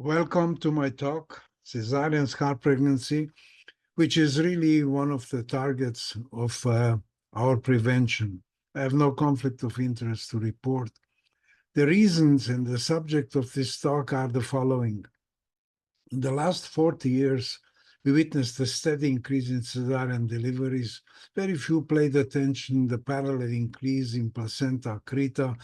Welcome to my talk, Cesarean scar pregnancy, which is really one of the targets of our prevention. I have no conflict of interest to report. The reasons and the subject of this talk are the following. In the last 40 years, we witnessed a steady increase in cesarean deliveries. Very few paid attention to the parallel increase in placenta creta,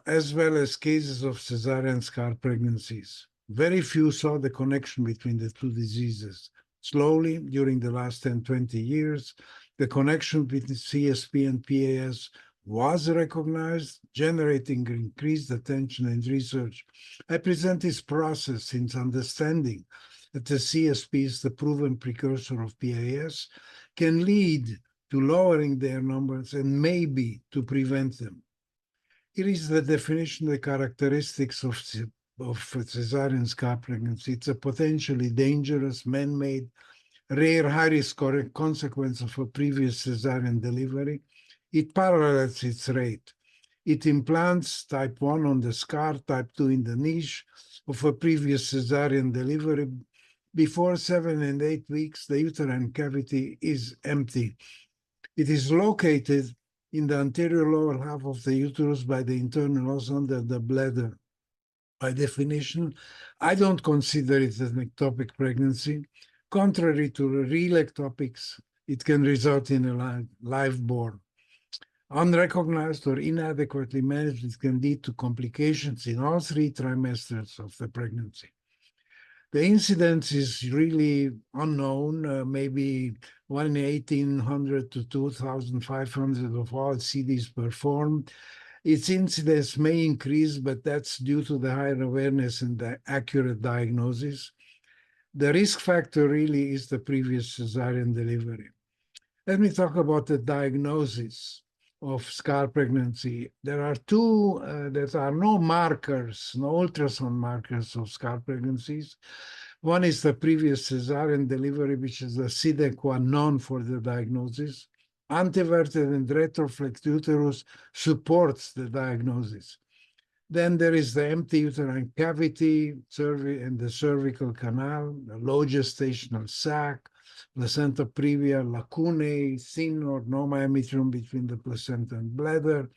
as well as cases of cesarean scar pregnancies. Very few saw the connection between the two diseases. Slowly, during the last 10, 20 years, the connection between CSP and PAS was recognized, generating increased attention and research. I present this process since understanding that the CSP is the proven precursor of PAS, can lead to lowering their numbers and maybe to prevent them. Here is the definition, the characteristics of cesarean scar pregnancy. It's a potentially dangerous, man-made, rare, high-risk consequence of a previous cesarean delivery. It parallels its rate. It implants type 1 on the scar, type 2 in the niche of a previous cesarean delivery. Before 7 and 8 weeks, the uterine cavity is empty. It is located in the anterior lower half of the uterus by the internal os under the bladder. By definition, I don't consider it an ectopic pregnancy. Contrary to real ectopics, it can result in a live-born. Unrecognized or inadequately managed, it can lead to complications in all 3 trimesters of the pregnancy. The incidence is really unknown, maybe 1 in 1,800 to 2,500 of all CDs performed. Its incidence may increase, but that's due to the higher awareness and the accurate diagnosis. The risk factor really is the previous cesarean delivery. Let me talk about the diagnosis of scar pregnancy. There are no markers, no ultrasound markers of scar pregnancies. One is the previous cesarean delivery, which is the sine qua non for the diagnosis. Anteverted and retroflex uterus supports the diagnosis. Then there is the empty uterine cavity and the cervical canal, the low gestational sac, placenta previa, lacunae, thin or no myometrium between the placenta and bladder,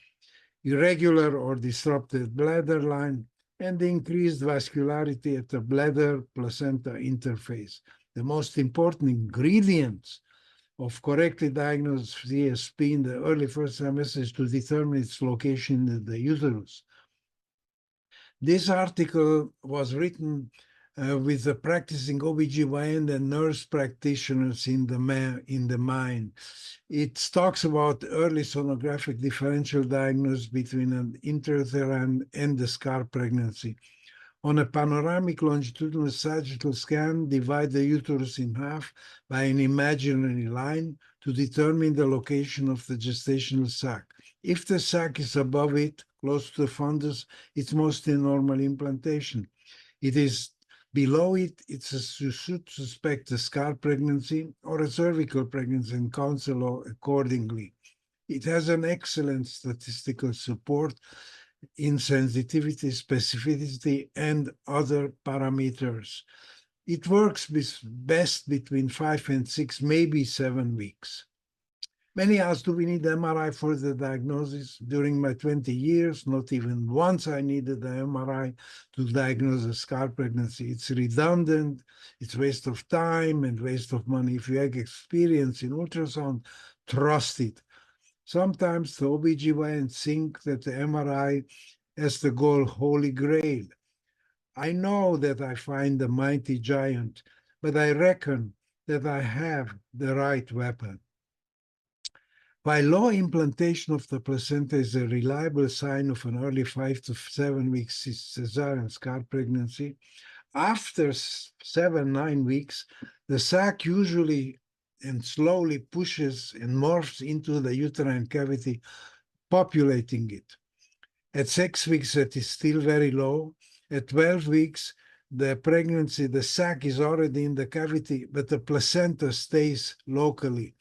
irregular or disrupted bladder line, and the increased vascularity at the bladder-placenta interface. The most important ingredients of correctly diagnosed CSP in the early first trimester is to determine its location in the uterus. This article was written with the practicing OBGYN and nurse practitioners in the mind. It talks about early sonographic differential diagnosis between an intrauterine and the scar pregnancy. On a panoramic longitudinal sagittal scan, divide the uterus in half by an imaginary line to determine the location of the gestational sac. If the sac is above it, close to the fundus, it's mostly normal implantation. It is below it, you should suspect a scar pregnancy or a cervical pregnancy and counsel accordingly. It has an excellent statistical support in sensitivity, specificity, and other parameters. It works best between 5 and 6, maybe 7 weeks. Many ask, do we need MRI for the diagnosis? During my 20 years, not even once I needed an MRI to diagnose a scar pregnancy. It's redundant, it's waste of time and waste of money. If you have experience in ultrasound, trust it. Sometimes the OBGYN think that the MRI has the goal holy grail. I know that I find the mighty giant, but I reckon that I have the right weapon. While low implantation of the placenta is a reliable sign of an early 5 to 7 weeks cesarean scar pregnancy, after 7-9 weeks, the sac usually and slowly pushes and morphs into the uterine cavity, populating it. At 6 weeks, it is still very low. At 12 weeks, the sac is already in the cavity, but the placenta stays locally.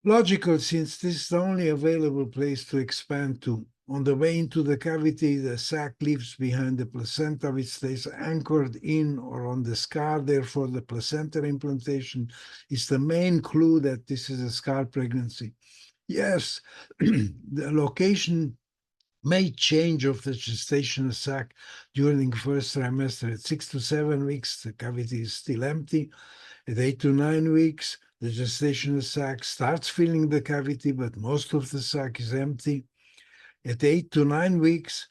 Logical, since this is the only available place to expand to. On the way into the cavity, the sac leaves behind the placenta, which stays anchored in or on the scar. Therefore, the placenta implantation is the main clue that this is a scar pregnancy. Yes, the location may change of the gestational sac during the first trimester. At 6 to 7 weeks, the cavity is still empty. At 8 to 9 weeks, the gestational sac starts filling the cavity, but most of the sac is empty. At 8 to 9 weeks,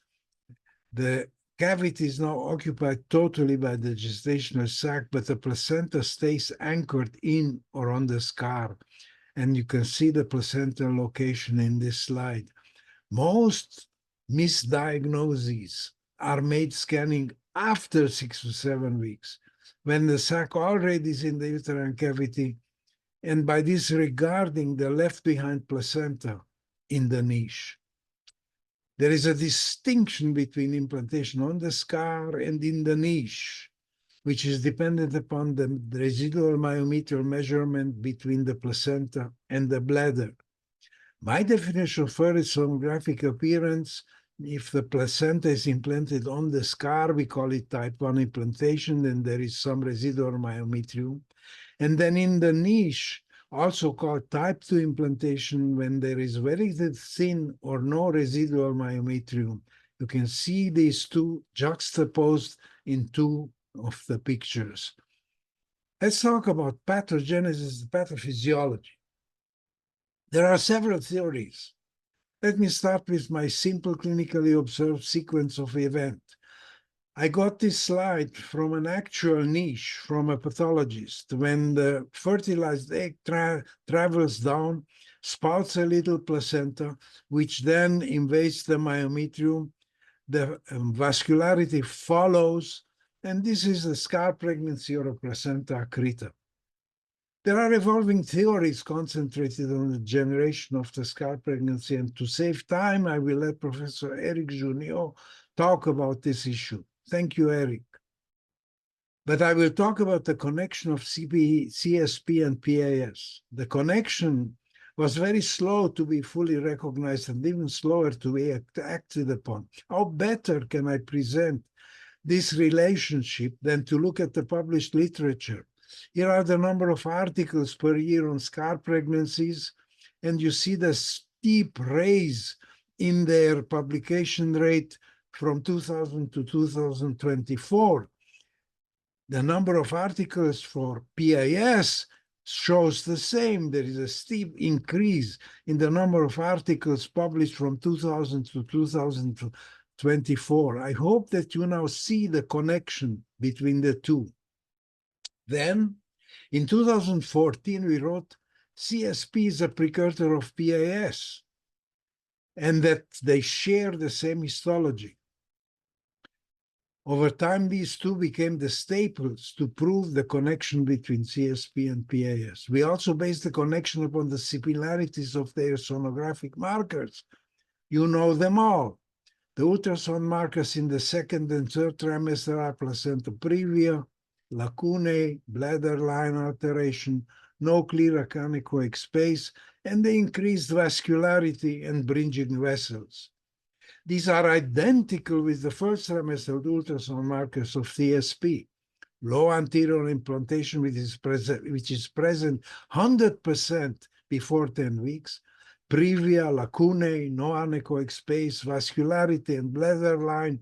the cavity is now occupied totally by the gestational sac, but the placenta stays anchored in or on the scar. And you can see the placenta location in this slide. Most misdiagnoses are made scanning after 6 to 7 weeks, when the sac already is in the uterine cavity, and by disregarding the left behind placenta in the niche. There is a distinction between implantation on the scar and in the niche, which is dependent upon the residual myometrial measurement between the placenta and the bladder. My definition of first sonographic appearance, if the placenta is implanted on the scar, we call it type 1 implantation, then there is some residual myometrium. And then in the niche, also called type 2 implantation, when there is very thin or no residual myometrium. You can see these two juxtaposed in two of the pictures. Let's talk about pathogenesis and pathophysiology. There are several theories. Let me start with my simple clinically observed sequence of event. I got this slide from an actual niche from a pathologist. When the fertilized egg travels down, spouts a little placenta, which then invades the myometrium. The vascularity follows, and this is a scar pregnancy or a placenta accreta. There are evolving theories concentrated on the generation of the scar pregnancy, and to save time, I will let Professor Eric Junior talk about this issue. Thank you, Eric. But I will talk about the connection of CSP and PAS. The connection was very slow to be fully recognized and even slower to be acted upon. How better can I present this relationship than to look at the published literature? Here are the number of articles per year on scar pregnancies, and you see the steep raise in their publication rate from 2000 to 2024. The number of articles for PAS shows the same. There is a steep increase in the number of articles published from 2000 to 2024. I hope that you now see the connection between the two. Then, in 2014, we wrote CSP is a precursor of PAS, and that they share the same histology. Over time, these two became the staples to prove the connection between CSP and PAS. We also based the connection upon the similarities of their sonographic markers. You know them all. The ultrasound markers in the second and third trimester are placenta previa, lacunae, bladder line alteration, no clear anechoic space, and the increased vascularity and bridging vessels. These are identical with the first trimester ultrasound markers of CSP. Low anterior implantation, which is present 100% before 10 weeks, previa, lacunae, no anechoic space, vascularity, and bladder line.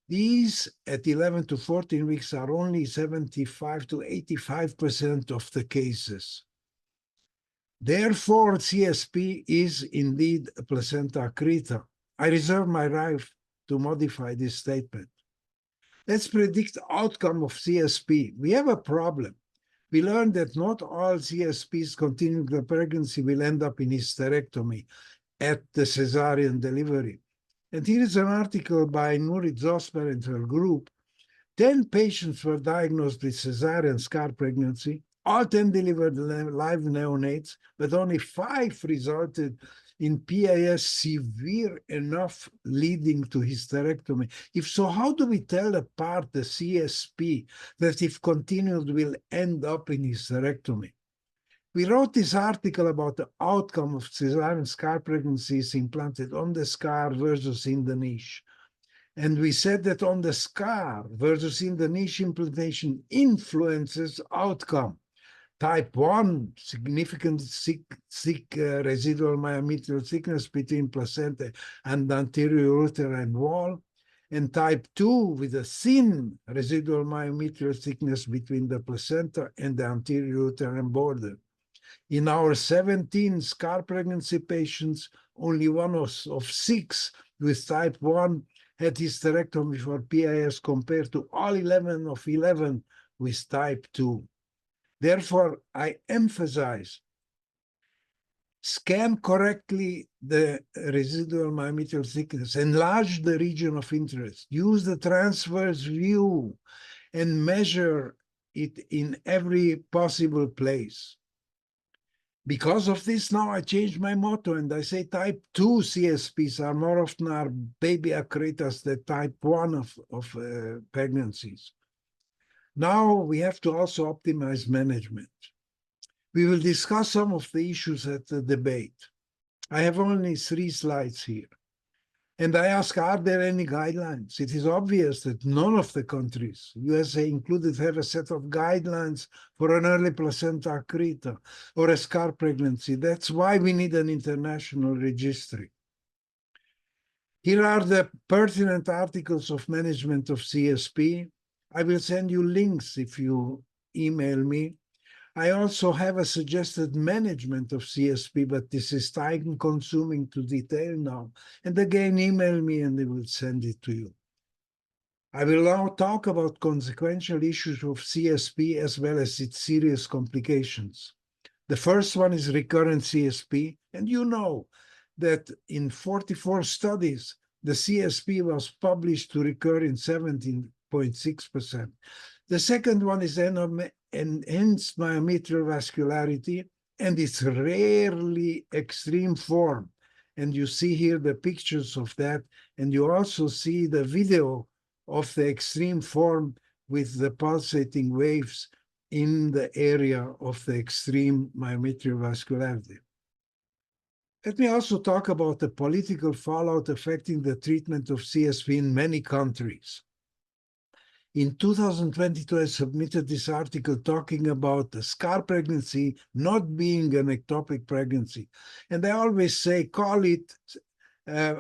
These at 11 to 14 weeks are only 75 to 85% of the cases. Therefore, CSP is indeed a placenta accreta. I reserve my right to modify this statement. Let's predict the outcome of CSP. We have a problem. We learned that not all CSPs continuing the pregnancy will end up in hysterectomy at the cesarean delivery. And here is an article by Nurit Zosmer and her group. 10 patients were diagnosed with cesarean scar pregnancy. All 10 delivered live neonates, but only 5 resulted in PAS severe enough leading to hysterectomy. If so, how do we tell apart the CSP that if continued will end up in hysterectomy? We wrote this article about the outcome of cesarean scar pregnancies implanted on the scar versus in the niche. And we said that on the scar versus in the niche implantation influences outcome. Type 1, significant thick residual myometrial thickness between placenta and anterior uterine wall. And type 2, with a thin residual myometrial thickness between the placenta and the anterior uterine border. In our 17 scar pregnancy patients, only one of 6 with type 1 had hysterectomy for PIS compared to all 11 of 11 with type 2. Therefore, I emphasize, scan correctly the residual myometrial thickness, enlarge the region of interest, use the transverse view, and measure it in every possible place. Because of this, now I changed my motto and I say type 2 CSPs are more often are baby accretas than type 1 of pregnancies. Now we have to also optimize management. We will discuss some of the issues at the debate. I have only 3 slides here. And I ask, are there any guidelines? It is obvious that none of the countries, USA included, have a set of guidelines for an early placenta accreta or a scar pregnancy. That's why we need an international registry. Here are the pertinent articles of management of CSP. I will send you links if you email me. I also have a suggested management of CSP, but this is time-consuming to detail now. And again, email me and I will send it to you. I will now talk about consequential issues of CSP as well as its serious complications. The first one is recurrent CSP, and you know that in 44 studies, the CSP was published to recur in 17.6%. The second one is enhanced myometrial vascularity, and it's rarely extreme form. And you see here the pictures of that, and you also see the video of the extreme form with the pulsating waves in the area of the extreme myometrial vascularity. Let me also talk about the political fallout affecting the treatment of CSP in many countries. In 2022, I submitted this article talking about the scar pregnancy not being an ectopic pregnancy. And I always say, call it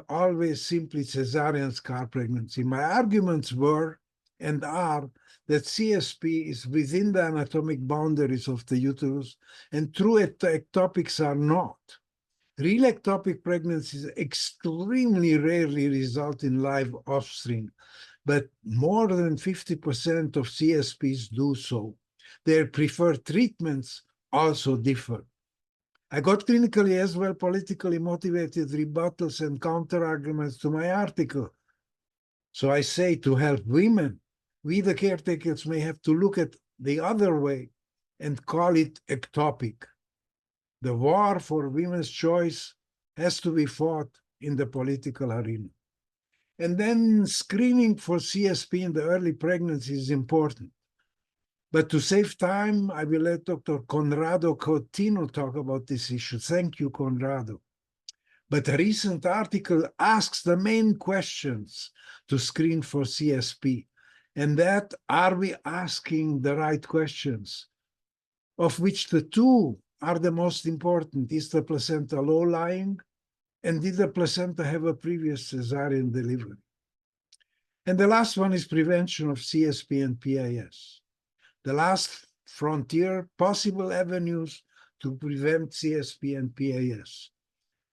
always simply cesarean scar pregnancy. My arguments were and are that CSP is within the anatomic boundaries of the uterus, and true ectopics are not. Real ectopic pregnancies extremely rarely result in live offspring, but more than 50% of CSPs do so. Their preferred treatments also differ. I got clinically as well politically motivated rebuttals and counter-arguments to my article. So I say, to help women, we the caretakers may have to look at the other way and call it ectopic. The war for women's choice has to be fought in the political arena. And then screening for CSP in the early pregnancy is important. But to save time, I will let Dr. Conrado Coutinho talk about this issue. Thank you, Conrado. But a recent article asks the main questions to screen for CSP. And that, are we asking the right questions? Of which the 2 are the most important. Is the placenta low-lying? And did the placenta have a previous cesarean delivery? And the last one is prevention of CSP and PIS. The last frontier, possible avenues to prevent CSP and PIS.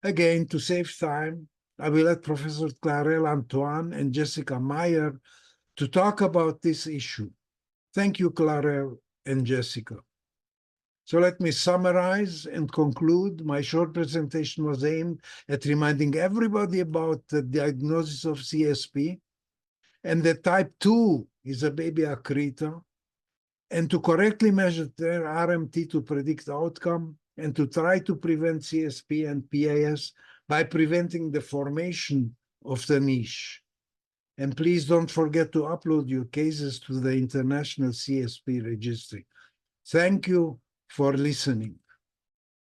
Again, to save time, I will let Professor Clarelle Antoine and Jessica Meyer to talk about this issue. Thank you, Clarelle and Jessica. So let me summarize and conclude. My short presentation was aimed at reminding everybody about the diagnosis of CSP and that type 2 is a baby accreta, and to correctly measure their RMT to predict outcome and to try to prevent CSP and PIS by preventing the formation of the niche. And please don't forget to upload your cases to the International CSP Registry. Thank you for listening.